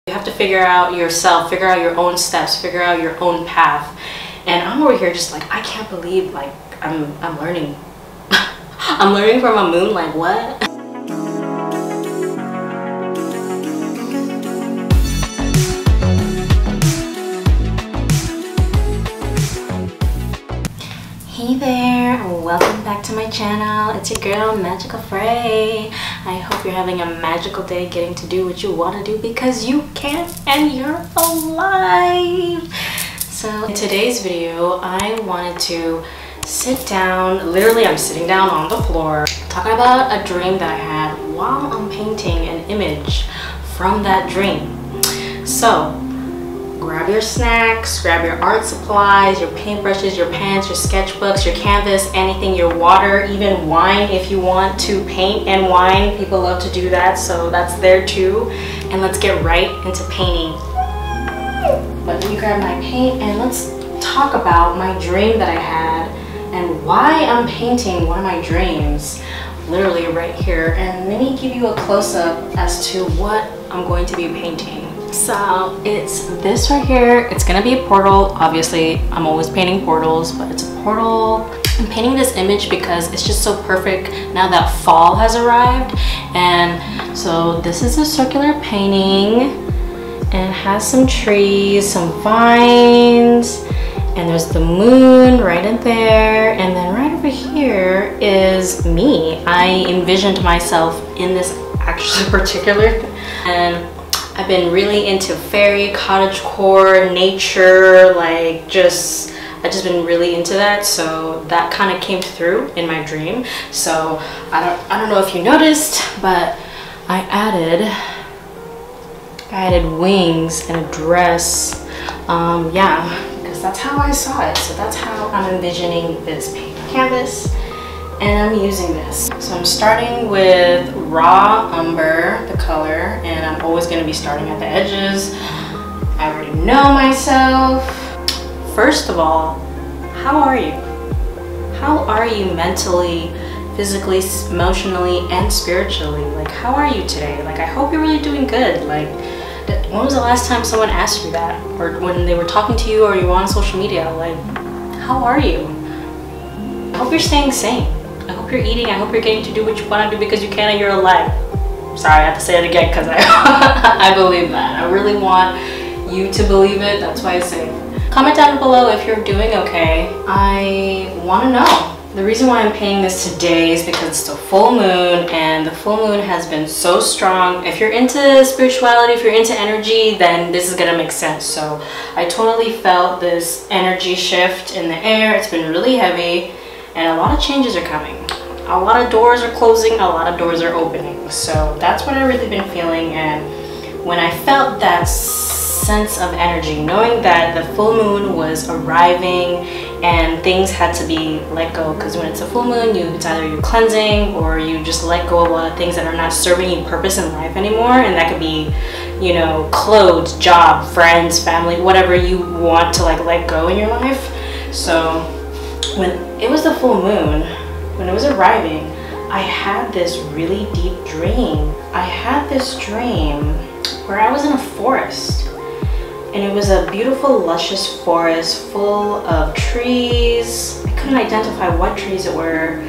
You have to figure out yourself, figure out your own steps, figure out your own path. And I'm over here just like, I can't believe like I'm learning. I'm learning from a moon, like what? Hey there, welcome back to my channel. It's your girl Magical Frey. I hope you're having a magical day getting to do what you want to do because you can and you're alive. So in today's video, I wanted to sit down, literally I'm sitting down on the floor, talking about a dream that I had while I'm painting an image from that dream. So grab your snacks, grab your art supplies, your paintbrushes, your pens, your sketchbooks, your canvas, anything, your water, even wine if you want to paint and wine. People love to do that, so that's there too. And let's get right into painting. But let me grab my paint and let's talk about my dream that I had and why I'm painting one of my dreams literally right here. And let me give you a close-up as to what I'm going to be painting. So it's this right here. It's gonna be a portal. Obviously I'm always painting portals, but it's a portal. I'm painting this image because it's just so perfect now that fall has arrived. And so this is a circular painting and it has some trees, some vines, and there's the moon right in there. And then right over here is me. I envisioned myself in this actually particular, and I've been really into fairy, cottagecore, nature, like I've just been really into that. So that kind of came through in my dream. So I don't know if you noticed, but I added wings and a dress. Yeah, because that's how I saw it. So that's how I'm envisioning this paint canvas. And I'm using this. So I'm starting with raw umber, the color, and I'm always going to be starting at the edges. I already know myself. First of all, how are you? How are you mentally, physically, emotionally, and spiritually? Like, how are you today? Like, I hope you're really doing good. Like, when was the last time someone asked you that? Or when they were talking to you or you were on social media? Like, how are you? I hope you're staying sane. I hope you're eating. I hope you're getting to do what you want to do because you can and you're alive. Sorry, I have to say it again because I believe that. I really want you to believe it. That's why I say it. Comment down below if you're doing okay. I want to know. The reason why I'm painting this today is because it's the full moon, and the full moon has been so strong. If you're into spirituality, if you're into energy, then this is going to make sense. So I totally felt this energy shift in the air. It's been really heavy. And a lot of changes are coming. A lot of doors are closing, a lot of doors are opening. So that's what I've really been feeling. And when I felt that sense of energy, knowing that the full moon was arriving and things had to be let go, because when it's a full moon, it's either you're cleansing or you just let go of a lot of things that are not serving you purpose in life anymore. And that could be, you know, clothes, job, friends, family, whatever you want to like let go in your life. So when it was the full moon, when it was arriving, I had this really deep dream. I had this dream where I was in a forest, and it was a beautiful, luscious forest full of trees. I couldn't identify what trees were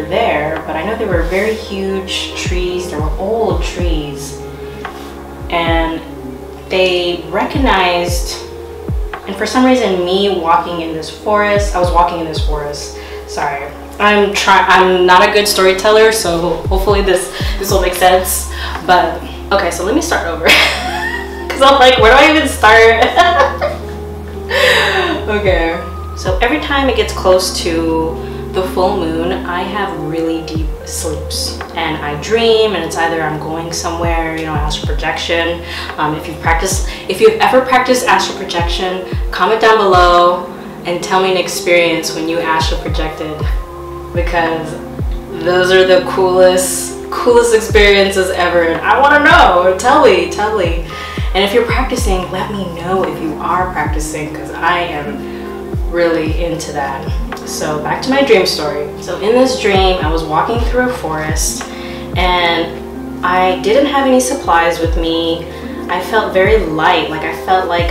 there, but I know they were very huge trees. They were old trees, and they recognized. And for some reason, me walking in this forest, I was walking in this forest. Sorry, I'm not a good storyteller, so hopefully this will make sense. But okay, so let me start over. Cause I'm like, where do I even start? Okay, so every time it gets close to the full moon, I have really deep sleeps and I dream, and it's either I'm going somewhere, you know, astral projection. If you've ever practiced astral projection, comment down below and tell me an experience when you astral projected, because those are the coolest experiences ever, and I want to know. Tell me. And if you're practicing, let me know if you are practicing, because I am really into that. So back to my dream story. So in this dream, I was walking through a forest, and I didn't have any supplies with me. I felt very light, like I felt like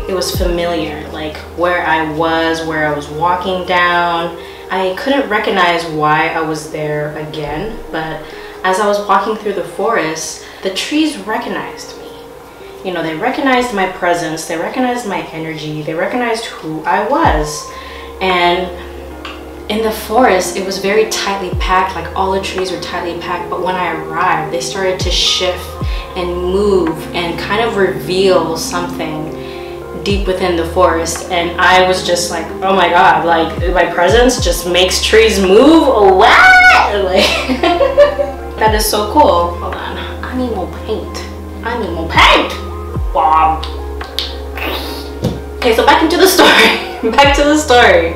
it was familiar, like where I was walking down. I couldn't recognize why I was there again, but as I was walking through the forest, the trees recognized me. You know, they recognized my presence, they recognized my energy, they recognized who I was. And in the forest, it was very tightly packed, like all the trees were tightly packed, but when I arrived, they started to shift and move and kind of reveal something deep within the forest. And I was just like, oh my God, like my presence just makes trees move. What? Like, that is so cool. Hold on, I need more paint. I need more paint. Wow. Okay, so back into the story. Back to the story.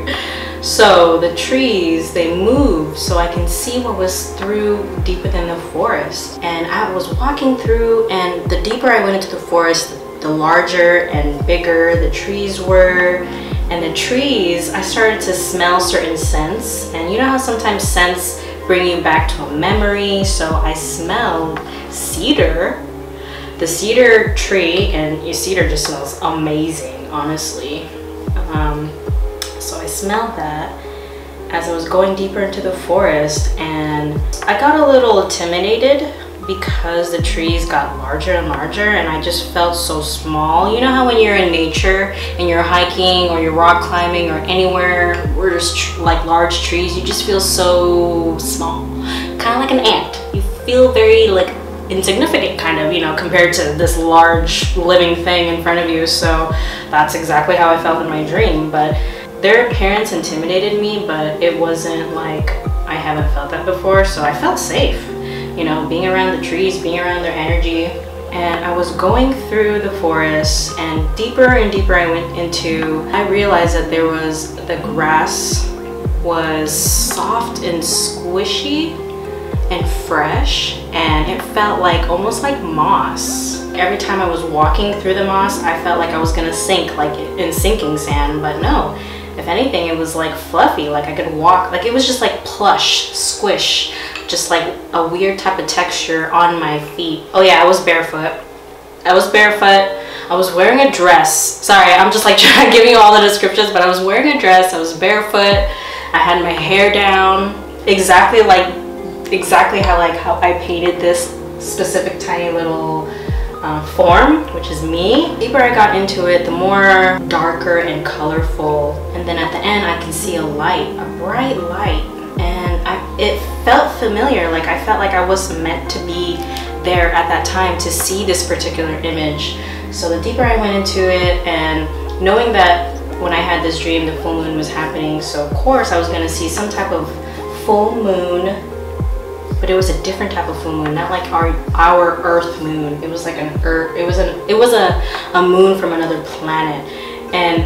So the trees, they moved so I can see what was deep within the forest. And I was walking through, and the deeper I went into the forest, the larger and bigger the trees were. And the trees, I started to smell certain scents. And you know how sometimes scents bring you back to a memory? So I smelled cedar, the cedar tree, and cedar just smells amazing, honestly. So I smelled that as I was going deeper into the forest, and I got a little intimidated because the trees got larger and larger, and I just felt so small. You know how when you're in nature and you're hiking or you're rock climbing or anywhere where there's like large trees, you just feel so small, kind of like an ant. You feel very like insignificant, kind of, you know, compared to this large living thing in front of you. So that's exactly how I felt in my dream. But their appearance intimidated me, but it wasn't like I haven't felt that before. So I felt safe, you know, being around the trees, being around their energy. And I was going through the forest, and deeper and deeper I went into, I realized that the grass was soft and squishy and fresh, and it felt like almost like moss. Every time I was walking through the moss, I felt like I was gonna sink, like in sinking sand, but no. If anything, it was like fluffy, like I could walk, like it was just like plush, squish, just like a weird type of texture on my feet. Oh yeah, I was barefoot. I was barefoot. I was wearing a dress. Sorry, I'm just like giving you all the descriptions, but I was wearing a dress. I was barefoot. I had my hair down, exactly how I painted this specific tiny little form, which is me. The deeper I got into it, the more darker and colorful. And then at the end, I can see a light, a bright light. And it felt familiar, like I felt like I was meant to be there at that time to see this particular image. So the deeper I went into it, and knowing that when I had this dream, the full moon was happening, so of course I was gonna see some type of full moon. But it was a different type of full moon, not like our Earth moon. It was like an Earth. It was a moon from another planet. And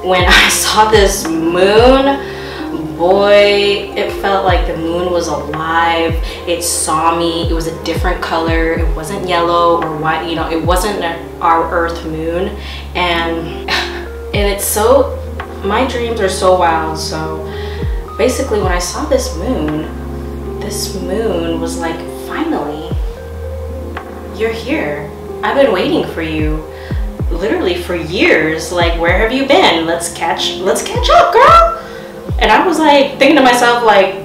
when I saw this moon, boy, it felt like the moon was alive. It saw me. It was a different color. It wasn't yellow or white. You know, it wasn't our Earth moon. And it's so. My dreams are so wild. So basically, when I saw this moon was like, finally, you're here. I've been waiting for you literally for years. Like, where have you been? Let's catch up, girl. And I was like thinking to myself, like,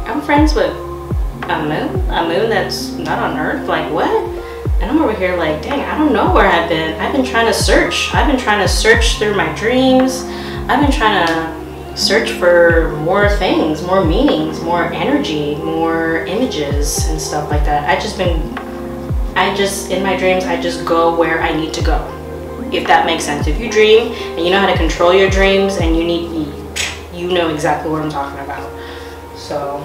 I'm friends with a moon that's not on Earth, like what? And I'm over here like, dang, I don't know where I've been trying to search. I've been trying to search through my dreams. I've been trying to search for more things, more meanings, more energy, more images and stuff like that. In my dreams, I just go where I need to go, if that makes sense. If you dream and you know how to control your dreams, and you know exactly what I'm talking about. So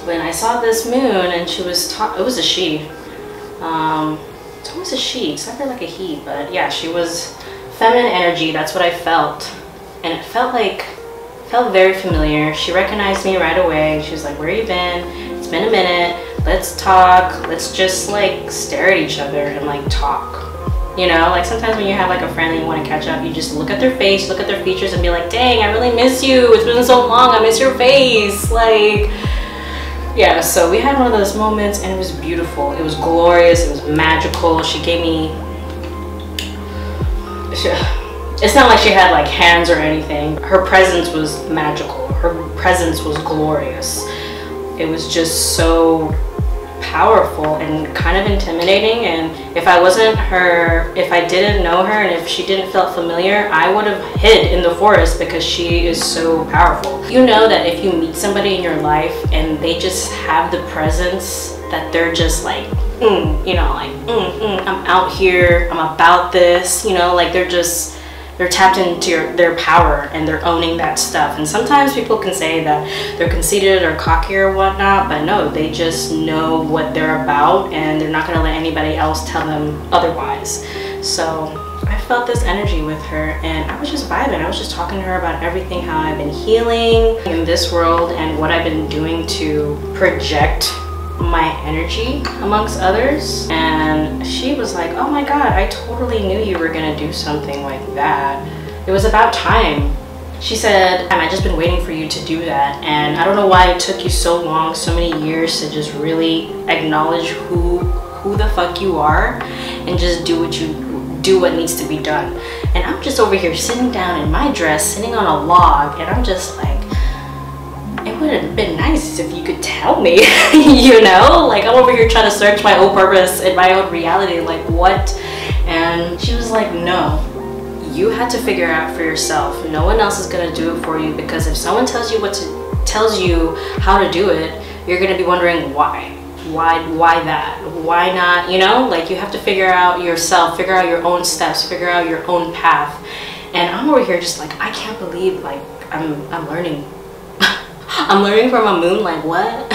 when I saw this moon, and she was it was a she. It's always a she, it's never like a he, but yeah, she was feminine energy. That's what I felt. And it felt very familiar. She recognized me right away. She was like, where you been? It's been a minute. Let's talk. Let's just like stare at each other and like talk. You know, like sometimes when you have like a friend and you want to catch up, you just look at their face, look at their features and be like, dang, I really miss you. It's been so long. I miss your face. Like, Yeah, so we had one of those moments and it was beautiful. It was glorious. It was magical. She gave me... It's not like she had like hands or anything. Her presence was magical. Her presence was glorious. It was just so powerful and kind of intimidating, and if I wasn't her, if I didn't know her and if she didn't feel familiar, I would have hid in the forest because she is so powerful. You know that if you meet somebody in your life and they just have the presence that they're just like, you know, like, I'm out here, I'm about this, you know, like they're tapped into their power and they're owning that stuff. And sometimes people can say that they're conceited or cocky or whatnot, but no, they just know what they're about and they're not gonna let anybody else tell them otherwise. So I felt this energy with her and I was just vibing. I was just talking to her about everything, how I've been healing in this world and what I've been doing to project my energy amongst others. And she was like, oh my god, I totally knew you were gonna do something like that. It was about time. She said, I've just been waiting for you to do that, and I don't know why it took you so long, so many years to just really acknowledge who the fuck you are and just do what needs to be done. And I'm just over here sitting down in my dress, sitting on a log, and I'm just like, it would have been nice if you could tell me, you know? Like, I'm over here trying to search my own purpose in my own reality, like what? And she was like, no, you had to figure out for yourself. No one else is gonna do it for you, because if someone tells you how to do it, you're gonna be wondering why that? Why not? You know, like you have to figure out yourself, figure out your own steps, figure out your own path. And I'm over here just like, I can't believe like I'm learning. I'm learning from a moon, like what?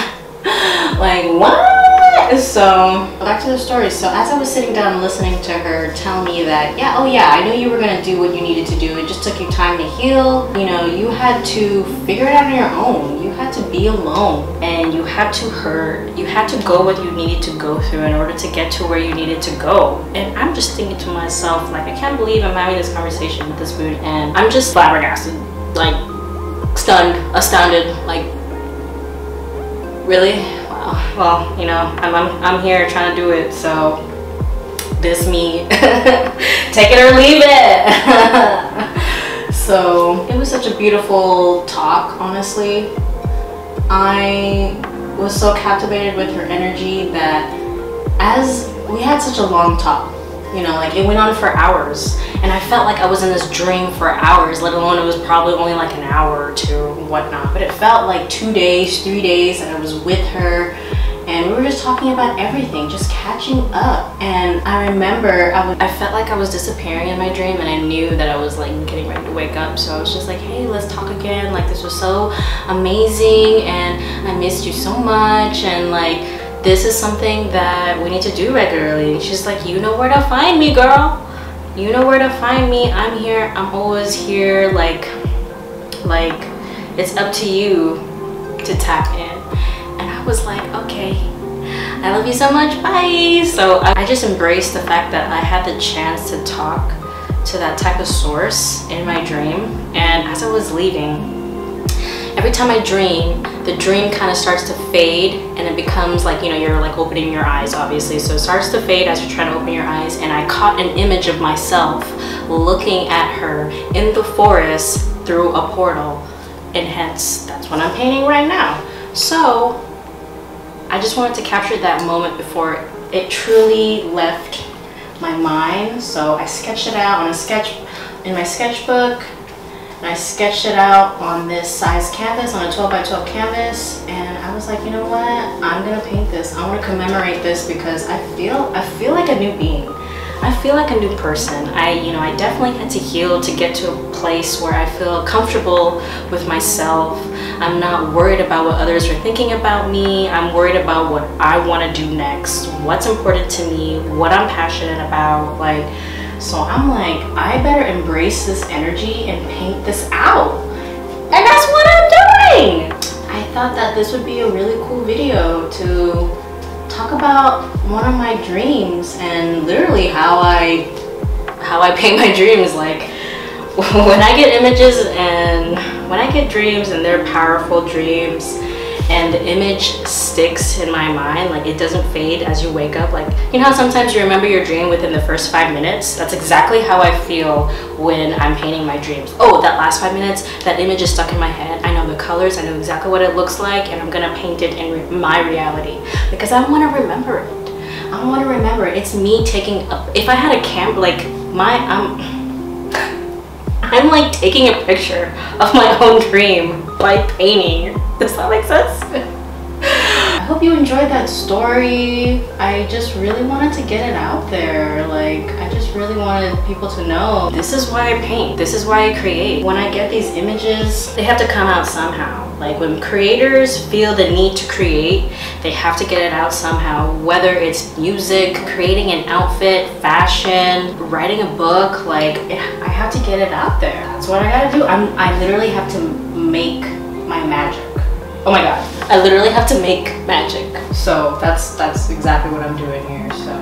Like what? So back to the story. So as I was sitting down listening to her tell me that, yeah, oh yeah, I knew you were gonna do what you needed to do. It just took you time to heal. You know, you had to figure it out on your own. You had to be alone, and you had to hurt. You had to go what you needed to go through in order to get to where you needed to go. And I'm just thinking to myself, like, I can't believe I'm having this conversation with this moon, and I'm just flabbergasted, like stunned, astounded, like, really? Wow. Well, you know, I'm here trying to do it, so this me. Take it or leave it. So it was such a beautiful talk, honestly. I was so captivated with her energy that as we had such a long talk, you know, like it went on for hours, and I felt like I was in this dream for hours, let alone it was probably only like an hour or two or whatnot, but it felt like 2 days, 3 days that I was with her, and we were just talking about everything, just catching up. And I remember I felt like I was disappearing in my dream, and I knew that I was like getting ready to wake up, so I was just like, hey, let's talk again, like this was so amazing and I missed you so much, and like this is something that we need to do regularly. And she's like, you know where to find me, girl. You know where to find me. I'm here. I'm always here. Like it's up to you to tap in. And I was like, okay, I love you so much. Bye. So I just embraced the fact that I had the chance to talk to that type of source in my dream. And as I was leaving, every time I dream, the dream kind of starts to fade, and it becomes like, you know, you're like opening your eyes, obviously. So it starts to fade as you're trying to open your eyes, and I caught an image of myself looking at her in the forest through a portal, and hence that's what I'm painting right now. So I just wanted to capture that moment before it truly left my mind. So I sketched it out on in my sketchbook. And I sketched it out on this size canvas, on a 12 by 12 canvas, and I was like, you know what? I'm gonna paint this. I want to commemorate this because I feel like a new being. I feel like a new person. I definitely had to heal to get to a place where I feel comfortable with myself. I'm not worried about what others are thinking about me. I'm worried about what I want to do next, what's important to me, what I'm passionate about, like. So I'm like, I better embrace this energy and paint this out. And that's what I'm doing. I thought that this would be a really cool video to talk about one of my dreams and literally how I paint my dreams. Like when I get images and when I get dreams and they're powerful dreams and the image sticks in my mind. Like, it doesn't fade as you wake up. Like, you know how sometimes you remember your dream within the first 5 minutes? That's exactly how I feel when I'm painting my dreams. Oh, that last 5 minutes, that image is stuck in my head. I know the colors, I know exactly what it looks like, and I'm gonna paint it in my reality because I want to remember it. I want to remember it. It's me taking a, if I had a camera, like I'm like taking a picture of my own dream by painting. Does that make sense? I hope you enjoyed that story. I just really wanted to get it out there. Like, I just really wanted people to know this is why I paint. This is why I create. When I get these images, they have to come out somehow. Like, when creators feel the need to create, they have to get it out somehow. Whether it's music, creating an outfit, fashion, writing a book, like, I have to get it out there. That's what I gotta do. I literally have to make my magic. Oh my god, I literally have to make magic. So that's exactly what I'm doing here. So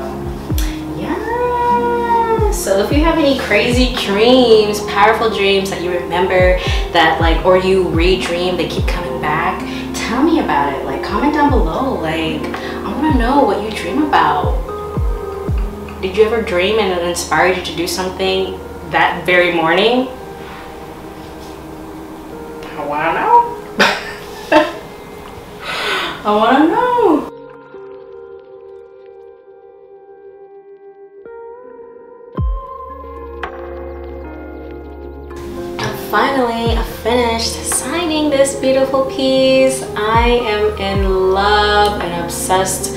yeah. So if you have any crazy dreams, powerful dreams that you remember that, like, or you redream, they keep coming back, tell me about it. Like, comment down below. Like, I want to know what you dream about. Did you ever dream and it inspired you to do something that very morning? I want to know. I want to know. Finally, I finished signing this beautiful piece. I am in love and obsessed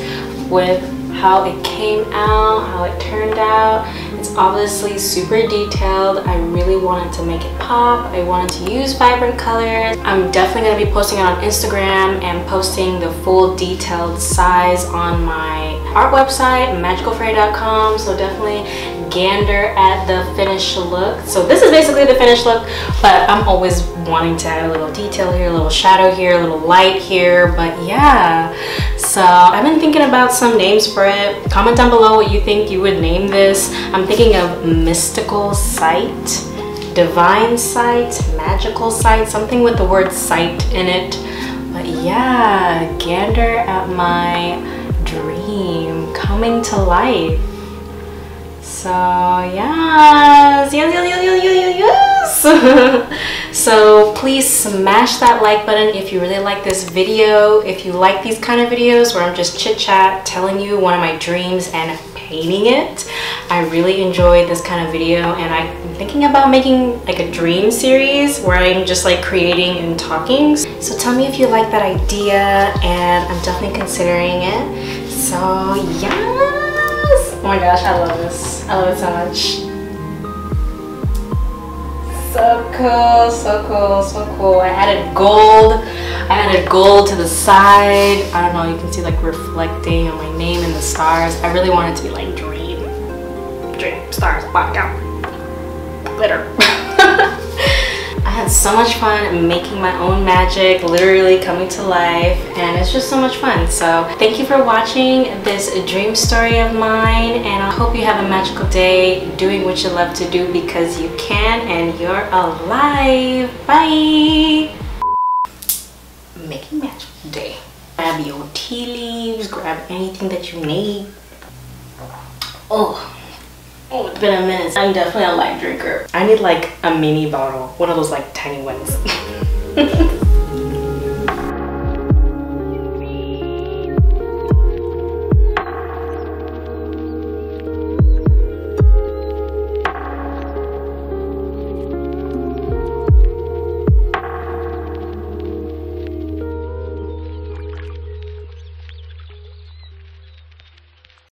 with how it came out, how it turned out. It's obviously super detailed. I really wanted to make it pop. I wanted to use vibrant colors. I'm definitely going to be posting it on Instagram and posting the full detailed size on my art website, magicalfairy.com. So definitely gander at the finished look. So this is basically the finished look, but I'm always wanting to add a little detail here, a little shadow here, a little light here. But yeah, so I've been thinking about some names for it. Comment down below what you think you would name this. I'm thinking of mystical sight, divine sight, magical sight, something with the word sight in it. But yeah, gander at my dream coming to life. So yes. So please smash that like button if you really like this video. If you like these kind of videos where I'm just chit chat telling you one of my dreams and painting it, I really enjoyed this kind of video, and I'm thinking about making like a dream series where I'm just like creating and talking. So tell me if you like that idea, and I'm definitely considering it. So yes. Oh my gosh, I love this. I love it so much. So cool, so cool, so cool. I added gold. I added gold to the side. I don't know, you can see like reflecting on my name and the stars. I really want it to be like dream, stars, blackout, glitter. I had so much fun making my own magic, literally coming to life, and it's just so much fun. So thank you for watching this dream story of mine, and I hope you have a magical day doing what you love to do because you can and you're alive. Bye! Making magic day. Grab your tea leaves, grab anything that you need. Oh, it's been a minute. I'm definitely a light drinker. I need like a mini bottle, one of those like tiny ones.